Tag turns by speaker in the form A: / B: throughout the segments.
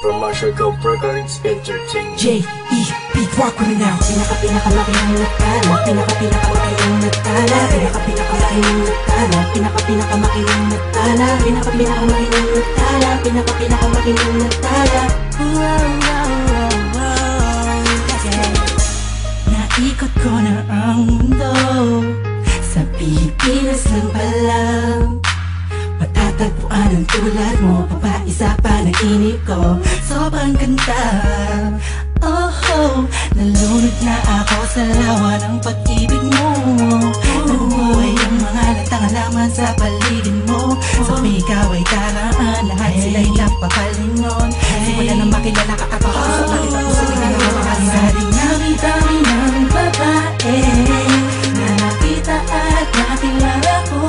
A: from Marshall Cove Recordings Entertainment.
B: J.E. Beat Rock Criminal. Pinaka-pinakamakinang nagkala, pinaka-pinakamakinang nagkala, pinaka-pinakamakinang nagkala, pinaka-pinakamakinang nagkala, pinaka-pinakamakinang nagkala, pinaka-pinakamakinang nagkala. Naikot ko na ang mundo, sa Pilipinas lang pala. Matatagpuan ang tulad mo, papaisa pa nainip ko. Sobrang ganda, oh, nalunod na ako sa lawa ng pag-ibig mo. Nabuhay ang mga latang halaman sa paligid mo. Sa ikaw ay karaan, lahat sila'y napapalingon. Simula na makilala ka at ako sa bakit ako sa pinagmamahal. Sa dinami-dami ng babae na nakita at nakilala ko,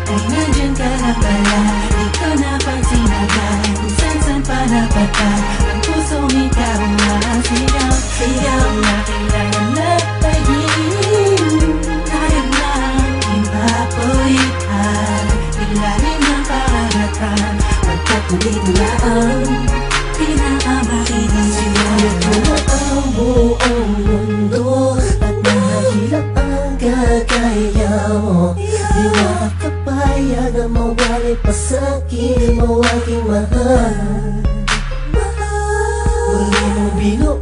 B: ay nandyan ka na pala, di ko napansin agad. Kung saan pa napata, ang pusong ikaw ang sigaw. Sigaw na kailangan na tayin, kaya na ipapulitan, ilalim ng karagatan, pagkatuloy na ang pinakamakinang sigaw. Ang buong mundo at nahihirap ang kagaya mo, di makakapayag na mawalay pa sa'kin mo aking mahal. Muli mo binuo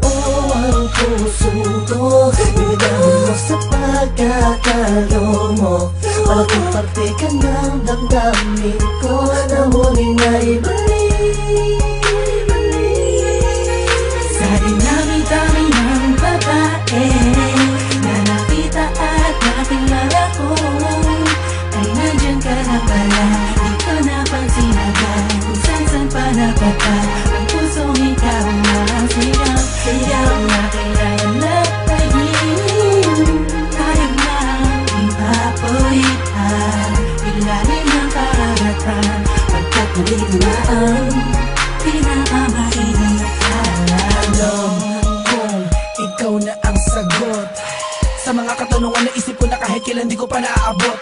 B: ang puso ko, binigyan mo sa pagkakalo mo. Malaking parte ka ng damdamin ko na muli na ibalik. Sa dinami-dami ng babae na nakita at nakilala ko, ay nandyan ka na pala, di ko napansin agad. Kung saan pa napata, ang pusong ikaw ang sigaw. Sigaw na kailangan na tayin, kaya na ipapulitan, ilalim ng karagatan, pagkatuloy na ang pinakamakinang nagkala.
C: Alam kong ikaw na ang sagot sa mga katanungan na isip ko na kahit kailan di ko pa naaabot.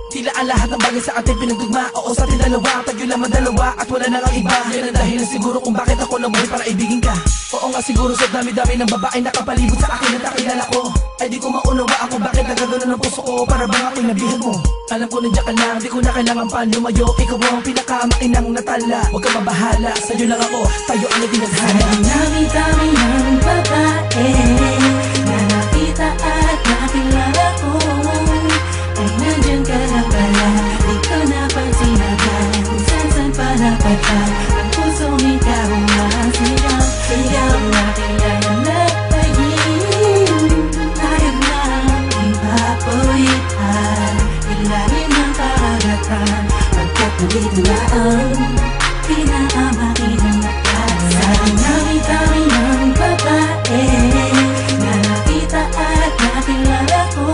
C: Tila ang lahat ng bagay sa ating pinagdugma. Oo, sa ating dalawa, tayo lamang dalawa at wala na ang iba. Yan ang dahilan siguro kung bakit ako nabuhay para ibigin ka. Oo nga siguro sa dami-dami ng babae nakapalibot sa akin at nakilala ko, ay di ko maunawa ako bakit nagagano ng puso ko, para bang ako'y nabihag mo. Alam ko nandiyan ka lang, di ko na kailangan pa lumayo. Ikaw ang pinakamakinang natala, huwag ka mabahala, sa'yo lang ako, tayo ang itinadhana.
B: Sa dami-dami ng babae na nakita at nakilala ko, ay nandyan ka na pala, di ko napansin agad. Kung saan pa napata, ang pusong ikaw ang sigaw. Sigaw na kailangan na tayin, kaya na ipapulitan, ilalim ng karagatan, pagkatuloy na ang pinakamakinang nagkala. Sa dinami-dami ng babae na nakita at nakilala ko,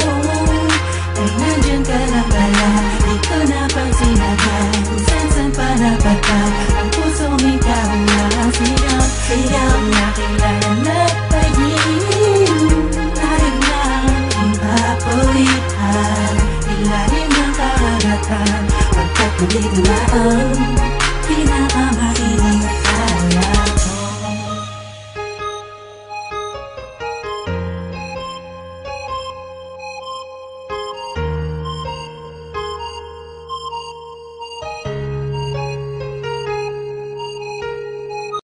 B: ay nandyan ka na pala, di ko napansin agad. Kung saan pa napata, ang pusong ikaw ang sigaw. Sigaw na kailangan na tayin, kaya na ipapulitan, ilalim ng karagatan, pagkatuloy na ang pinakamakinang